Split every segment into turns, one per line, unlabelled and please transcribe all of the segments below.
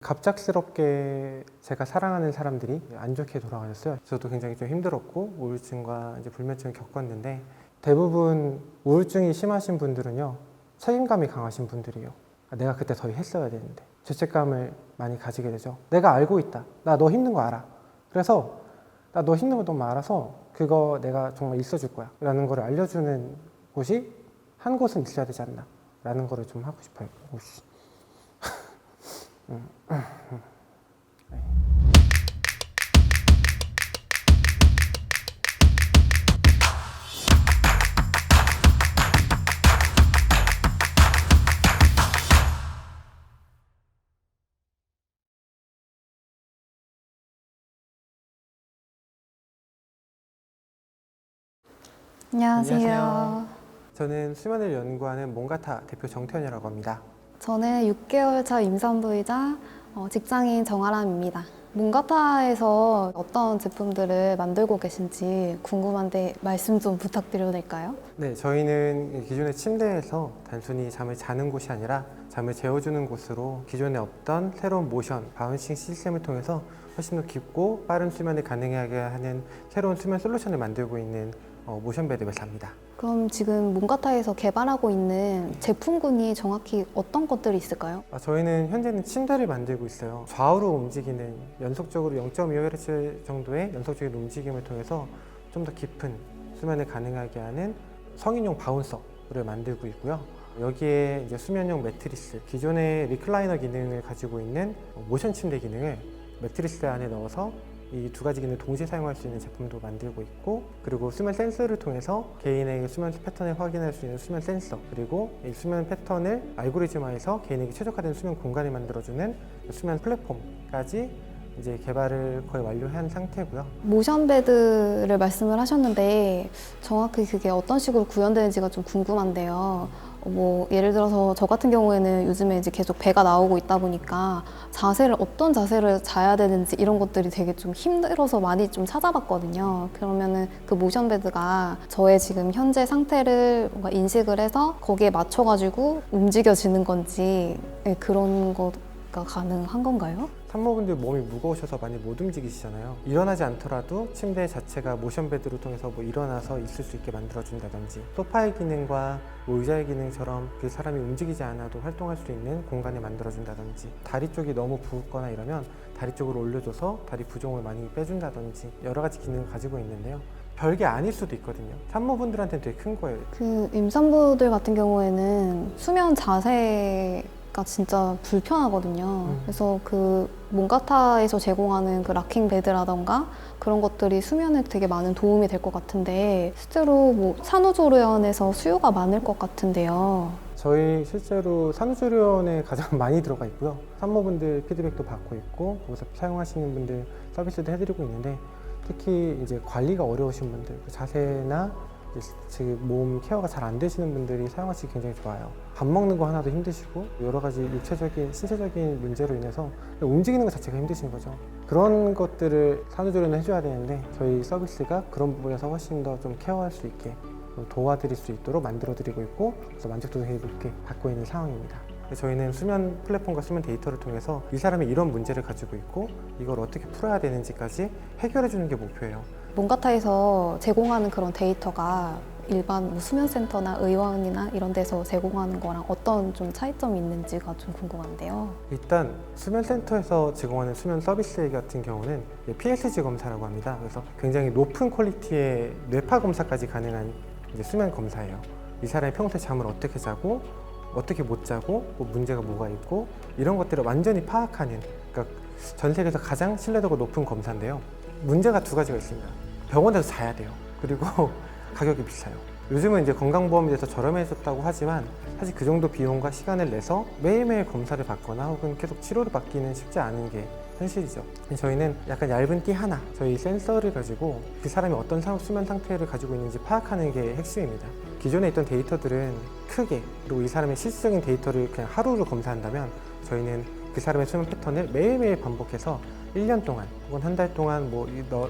갑작스럽게 제가 사랑하는 사람들이 안 좋게 돌아가셨어요. 저도 굉장히 좀 힘들었고 우울증과 이제 불면증을 겪었는데, 대부분 우울증이 심하신 분들은요, 책임감이 강하신 분들이에요. 내가 그때 더 했어야 되는데, 죄책감을 많이 가지게 되죠. 내가 알고 있다. 나 너 힘든 거 알아. 그래서 나 너 힘든 거 너무 알아서 그거 내가 정말 있어줄 거야 라는 걸 알려주는 곳이 한 곳은 있어야 되지 않나 라는 거를 좀 하고 싶어요. 오씨.
안녕하세요.
저는 수면을 연구하는 몽가타 대표 정태현이라고 합니다.
저는 6개월 차 임산부이자 직장인 정아람입니다. 몽가타에서 어떤 제품들을 만들고 계신지 궁금한데 말씀 좀 부탁드려도 될까요?
네, 저희는 기존의 침대에서 단순히 잠을 자는 곳이 아니라 잠을 재워주는 곳으로 기존에 없던 새로운 모션, 바운싱 시스템을 통해서 훨씬 더 깊고 빠른 수면을 가능하게 하는 새로운 수면 솔루션을 만들고 있는 모션베드 회사입니다.
그럼 지금 몽가타에서 개발하고 있는 제품군이 정확히 어떤 것들이 있을까요?
저희는 현재는 침대를 만들고 있어요. 좌우로 움직이는 연속적으로 0.25Hz 정도의 연속적인 움직임을 통해서 좀 더 깊은 수면을 가능하게 하는 성인용 바운서를 만들고 있고요. 여기에 이제 수면용 매트리스, 기존의 리클라이너 기능을 가지고 있는 모션 침대 기능을 매트리스 안에 넣어서 이 두 가지 기능을 동시에 사용할 수 있는 제품도 만들고 있고, 그리고 수면 센서를 통해서 개인의 수면 패턴을 확인할 수 있는 수면 센서, 그리고 이 수면 패턴을 알고리즘화해서 개인에게 최적화된 수면 공간을 만들어주는 수면 플랫폼까지 이제 개발을 거의 완료한 상태고요.
모션베드를 말씀을 하셨는데 정확히 그게 어떤 식으로 구현되는지가 좀 궁금한데요. 예를 들어서 저 같은 경우에는 요즘에 이제 계속 배가 나오고 있다 보니까 어떤 자세를 자야 되는지 이런 것들이 되게 좀 힘들어서 많이 좀 찾아봤거든요. 그러면은 그 모션베드가 저의 지금 현재 상태를 뭔가 인식을 해서 거기에 맞춰가지고 움직여지는 건지, 네, 그런 거가 가능한 건가요?
산모분들 몸이 무거우셔서 많이 못 움직이시잖아요. 일어나지 않더라도 침대 자체가 모션베드를 통해서 일어나서 있을 수 있게 만들어준다든지, 소파의 기능과 의자의 기능처럼 그 사람이 움직이지 않아도 활동할 수 있는 공간을 만들어준다든지, 다리 쪽이 너무 붓거나 이러면 다리 쪽으로 올려줘서 다리 부종을 많이 빼준다든지 여러 가지 기능을 가지고 있는데요. 별게 아닐 수도 있거든요. 산모분들한테는 되게 큰 거예요.
그 임산부들 같은 경우에는 수면 자세가 진짜 불편하거든요. 그래서 그 몽가타에서 제공하는 그 락킹 베드라던가 그런 것들이 수면에 되게 많은 도움이 될 것 같은데, 실제로 산후조리원에서 수요가 많을 것 같은데요.
저희 실제로 산후조리원에 가장 많이 들어가 있고요. 산모분들 피드백도 받고 있고, 거기서 사용하시는 분들 서비스도 해드리고 있는데, 특히 이제 관리가 어려우신 분들, 그 자세나 지금 몸 케어가 잘 안 되시는 분들이 사용하시기 굉장히 좋아요. 밥 먹는 거 하나도 힘드시고, 여러 가지 육체적인, 신체적인 문제로 인해서 움직이는 것 자체가 힘드신 거죠. 그런 것들을 산후조리원은 해줘야 되는데, 저희 서비스가 그런 부분에서 훨씬 더 좀 케어할 수 있게 도와드릴 수 있도록 만들어드리고 있고, 그래서 만족도도 되게 높게 받고 있는 상황입니다. 저희는 수면 플랫폼과 수면 데이터를 통해서 이 사람이 이런 문제를 가지고 있고 이걸 어떻게 풀어야 되는지까지 해결해 주는 게 목표예요.
몽가타에서 제공하는 그런 데이터가 일반 수면센터나 의원이나 이런 데서 제공하는 거랑 어떤 좀 차이점이 있는지가 좀 궁금한데요.
일단 수면센터에서 제공하는 수면 서비스 같은 경우는 PSG 검사라고 합니다. 그래서 굉장히 높은 퀄리티의 뇌파 검사까지 가능한 이제 수면 검사예요. 이 사람이 평소에 잠을 어떻게 자고 어떻게 못 자고 문제가 뭐가 있고 이런 것들을 완전히 파악하는, 그러니까 전 세계에서 가장 신뢰도가 높은 검사인데요. 문제가 두 가지가 있습니다. 병원에서 자야 돼요. 그리고 가격이 비싸요. 요즘은 이제 건강보험에 대해서 저렴해졌다고 하지만 사실 그 정도 비용과 시간을 내서 매일매일 검사를 받거나 혹은 계속 치료를 받기는 쉽지 않은 게 현실이죠. 저희는 약간 얇은 띠 하나, 저희 센서를 가지고 그 사람이 어떤 수면 상태를 가지고 있는지 파악하는 게 핵심입니다. 기존에 있던 데이터들은 크게, 그리고 이 사람의 실질적인 데이터를 그냥 하루로 검사한다면, 저희는 그 사람의 수면 패턴을 매일매일 반복해서 1년 동안 혹은 한 달 동안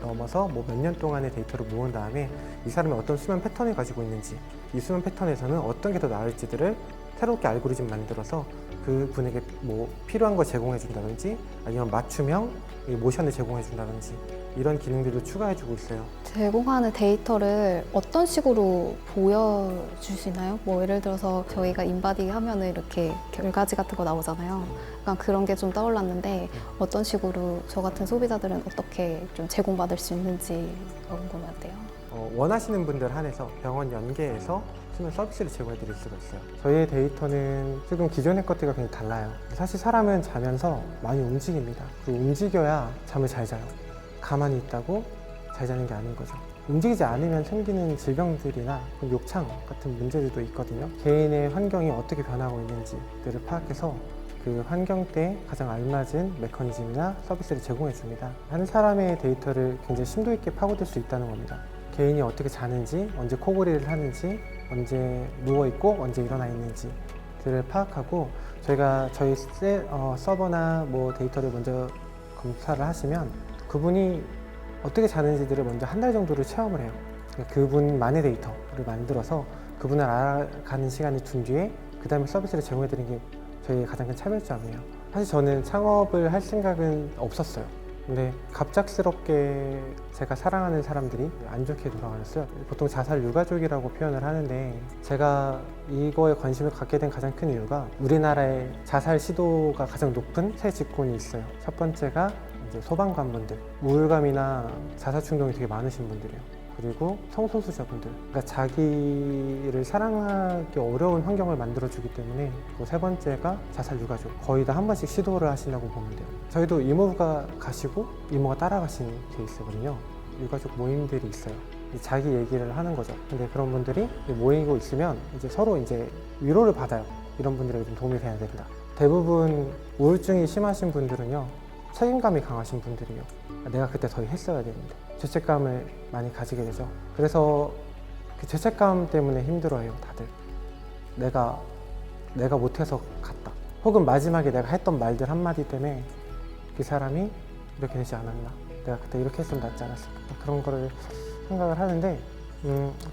넘어서 몇 년 동안의 데이터를 모은 다음에 이 사람이 어떤 수면 패턴을 가지고 있는지, 이 수면 패턴에서는 어떤 게 더 나을지들을 새롭게 알고리즘 만들어서 그분에게 뭐 필요한 거 제공해 준다든지 아니면 맞춤형 이 모션을 제공해 준다든지 이런 기능들도 추가해 주고 있어요.
제공하는 데이터를 어떤 식으로 보여주시나요? 뭐 예를 들어서 저희가 인바디 하면은 이렇게 결과지 같은 거 나오잖아요. 약간 그런 게 좀 떠올랐는데 어떤 식으로 저 같은 소비자들은 어떻게 좀 제공받을 수 있는지가 궁금한데요.
원하시는 분들 한해서 병원 연계해서 수면 서비스를 제공해 드릴 수가 있어요. 저희의 데이터는 지금 기존의 것들과 굉장히 달라요. 사실 사람은 자면서 많이 움직입니다. 그리고 움직여야 잠을 잘 자요. 가만히 있다고 잘 자는 게 아닌 거죠. 움직이지 않으면 생기는 질병들이나 욕창 같은 문제들도 있거든요. 개인의 환경이 어떻게 변하고 있는지들을 파악해서 그 환경대에 가장 알맞은 메커니즘이나 서비스를 제공해 줍니다. 한 사람의 데이터를 굉장히 심도 있게 파고들 수 있다는 겁니다. 개인이 어떻게 자는지, 언제 코골이를 하는지, 언제 누워있고 언제 일어나 있는지들을 파악하고 저희가 저희 서버나 뭐 데이터를 먼저 검사를 하시면 그분이 어떻게 자는지들을 먼저 한 달 정도를 체험을 해요. 그러니까 그분만의 데이터를 만들어서 그분을 알아가는 시간을 둔 뒤에 그 다음에 서비스를 제공해 드리는 게 저희의 가장 큰 차별점이에요. 사실 저는 창업을 할 생각은 없었어요. 근데 갑작스럽게 제가 사랑하는 사람들이 안 좋게 돌아가셨어요. 보통 자살 유가족이라고 표현을 하는데 제가 이거에 관심을 갖게 된 가장 큰 이유가 우리나라의 자살 시도가 가장 높은 세 직군이 있어요. 첫 번째가 이제 소방관분들, 우울감이나 자살 충동이 되게 많으신 분들이에요. 그리고 성소수자분들, 그러니까 자기를 사랑하기 어려운 환경을 만들어주기 때문에 그 세 번째가 자살 유가족, 거의 다 한 번씩 시도를 하신다고 보면 돼요. 저희도 이모가 가시고 이모가 따라가신 케이스거든요. 유가족 모임들이 있어요. 자기 얘기를 하는 거죠. 근데 그런 분들이 모이고 있으면 이제 서로 이제 위로를 받아요. 이런 분들에게 좀 도움이 돼야 된다. 대부분 우울증이 심하신 분들은요, 책임감이 강하신 분들이에요. 내가 그때 더 했어야 되는데 죄책감을 많이 가지게 되죠. 그래서 그 죄책감 때문에 힘들어해요, 다들. 내가 못해서 갔다. 혹은 마지막에 내가 했던 말들 한마디 때문에 그 사람이 이렇게 되지 않았나. 내가 그때 이렇게 했으면 낫지 않았을까. 그런 거를 생각을 하는데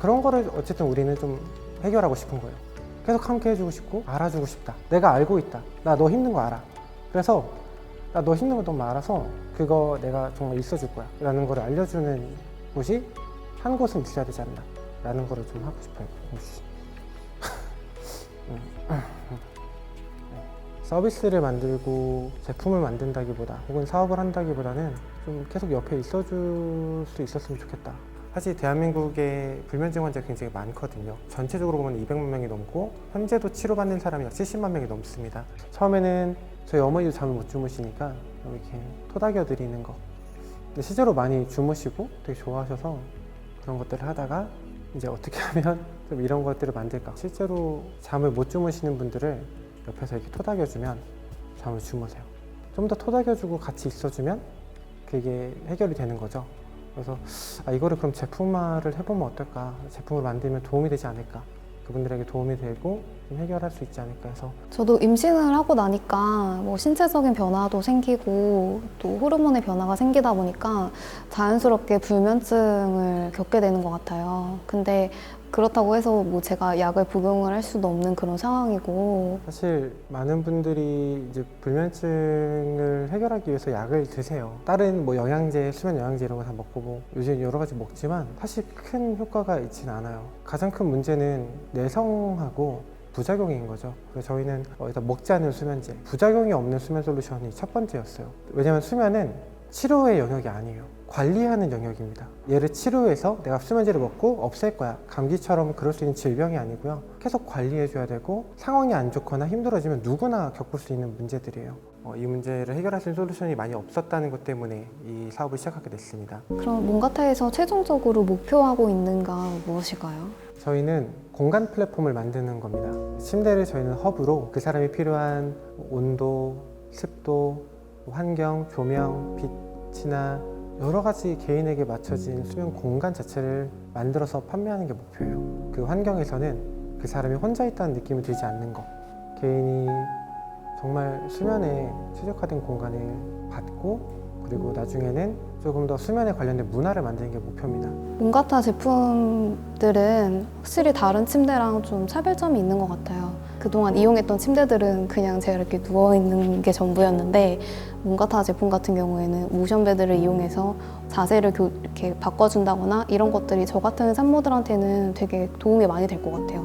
그런 거를 어쨌든 우리는 좀 해결하고 싶은 거예요. 계속 함께 해주고 싶고 알아주고 싶다. 내가 알고 있다. 나 너 힘든 거 알아. 그래서 나 너 힘든 거 너무 알아서 그거 내가 정말 있어줄 거야 라는 거를 알려주는 곳이 한 곳은 있어야 되지 않나 라는 거를 좀 하고 싶어요. 서비스를 만들고 제품을 만든다기보다 혹은 사업을 한다기보다는 좀 계속 옆에 있어줄 수 있었으면 좋겠다. 사실 대한민국에 불면증 환자가 굉장히 많거든요. 전체적으로 보면 200만 명이 넘고 현재도 치료받는 사람이 약 70만 명이 넘습니다. 처음에는 저희 어머니도 잠을 못 주무시니까 이렇게 토닥여 드리는 거. 근데 실제로 많이 주무시고 되게 좋아하셔서 그런 것들을 하다가 이제 어떻게 하면 좀 이런 것들을 만들까. 실제로 잠을 못 주무시는 분들을 옆에서 이렇게 토닥여 주면 잠을 주무세요. 좀 더 토닥여 주고 같이 있어주면 그게 해결이 되는 거죠. 그래서 이거를 그럼 제품화를 해보면 어떨까, 제품을 만들면 도움이 되지 않을까, 그분들에게 도움이 되고 좀 해결할 수 있지 않을까 해서.
저도 임신을 하고 나니까 뭐 신체적인 변화도 생기고 또 호르몬의 변화가 생기다 보니까 자연스럽게 불면증을 겪게 되는 것 같아요. 근데 그렇다고 해서 뭐 제가 약을 복용을 할 수도 없는 그런 상황이고.
사실 많은 분들이 이제 불면증을 해결하기 위해서 약을 드세요. 다른 뭐 영양제, 수면 영양제 이런 거 다 먹고 뭐 요즘 여러 가지 먹지만 사실 큰 효과가 있지는 않아요. 가장 큰 문제는 내성하고 부작용인 거죠. 그래서 저희는 일단 먹지 않는 수면제, 부작용이 없는 수면 솔루션이 첫 번째였어요. 왜냐하면 수면은 치료의 영역이 아니에요. 관리하는 영역입니다. 얘를 치료해서 내가 수면제를 먹고 없앨 거야. 감기처럼 그럴 수 있는 질병이 아니고요. 계속 관리해줘야 되고 상황이 안 좋거나 힘들어지면 누구나 겪을 수 있는 문제들이에요. 이 문제를 해결할 수 있는 솔루션이 많이 없었다는 것 때문에 이 사업을 시작하게 됐습니다.
그럼 몽가타에서 최종적으로 목표하고 있는가 무엇일까요?
저희는 공간 플랫폼을 만드는 겁니다. 침대를 저희는 허브로 그 사람이 필요한 온도, 습도, 환경, 조명, 빛이나 여러 가지 개인에게 맞춰진 수면 공간 자체를 만들어서 판매하는 게 목표예요. 그 환경에서는 그 사람이 혼자 있다는 느낌이 들지 않는 것, 개인이 정말 수면에 최적화된 공간을 받고 그리고 나중에는 조금 더 수면에 관련된 문화를 만드는 게 목표입니다.
몽가타 제품들은 확실히 다른 침대랑 좀 차별점이 있는 것 같아요. 그동안 이용했던 침대들은 그냥 제가 이렇게 누워있는 게 전부였는데 몽가타 제품 같은 경우에는 모션 베드를 이용해서 자세를 이렇게 바꿔준다거나 이런 것들이 저 같은 산모들한테는 되게 도움이 많이 될 것 같아요.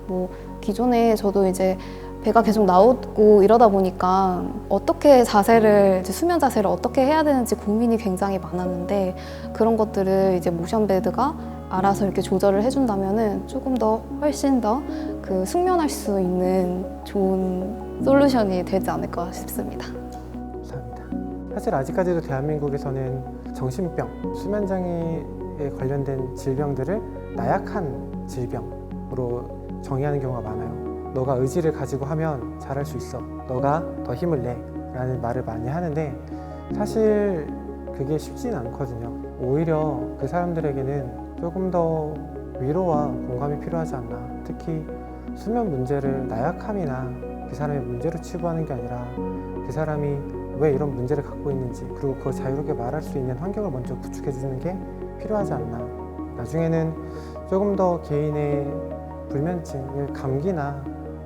뭐 기존에 저도 이제 배가 계속 나오고 이러다 보니까 어떻게 자세를 이제 수면 자세를 어떻게 해야 되는지 고민이 굉장히 많았는데 그런 것들을 이제 모션 베드가 알아서 이렇게 조절을 해준다면은 조금 더 훨씬 더 그 숙면할 수 있는 좋은 솔루션이 되지 않을까 싶습니다.
감사합니다. 사실 아직까지도 대한민국에서는 정신병, 수면장애에 관련된 질병들을 나약한 질병으로 정의하는 경우가 많아요. 너가 의지를 가지고 하면 잘할 수 있어. 너가 더 힘을 내. 라는 말을 많이 하는데 사실 그게 쉽지는 않거든요. 오히려 그 사람들에게는 조금 더 위로와 공감이 필요하지 않나. 특히 수면 문제를 나약함이나 그 사람의 문제로 치부하는 게 아니라 그 사람이 왜 이런 문제를 갖고 있는지 그리고 그걸 자유롭게 말할 수 있는 환경을 먼저 구축해 주는 게 필요하지 않나. 나중에는 조금 더 개인의 불면증, 감기나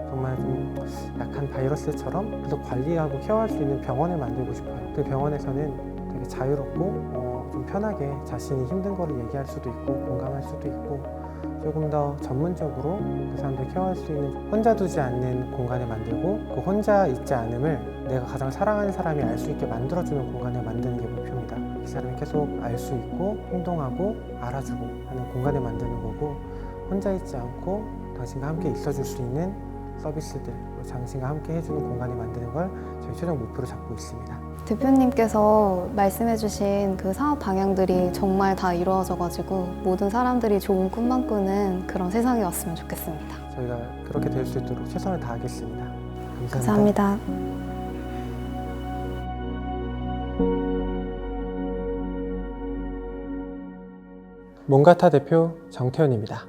정말 좀 약한 바이러스처럼 계속 관리하고 케어할 수 있는 병원을 만들고 싶어요. 그 병원에서는 되게 자유롭고 좀 편하게 자신이 힘든 거를 얘기할 수도 있고 공감할 수도 있고 조금 더 전문적으로 그 사람들 케어할 수 있는 혼자 두지 않는 공간을 만들고 그 혼자 있지 않음을 내가 가장 사랑하는 사람이 알 수 있게 만들어주는 공간을 만드는 게 목표입니다. 이 사람이 계속 알 수 있고 행동하고 알아주고 하는 공간을 만드는 거고 혼자 있지 않고 당신과 함께 있어줄 수 있는 서비스들, 당신과 함께 해주는 공간을 만드는 걸 저희 최종 목표로 잡고 있습니다.
대표님께서 말씀해주신 그 사업 방향들이 정말 다 이루어져가지고 모든 사람들이 좋은 꿈만 꾸는 그런 세상이 왔으면 좋겠습니다.
저희가 그렇게 될 수 있도록 최선을 다하겠습니다.
감사합니다.
몽가타 대표 정태현입니다.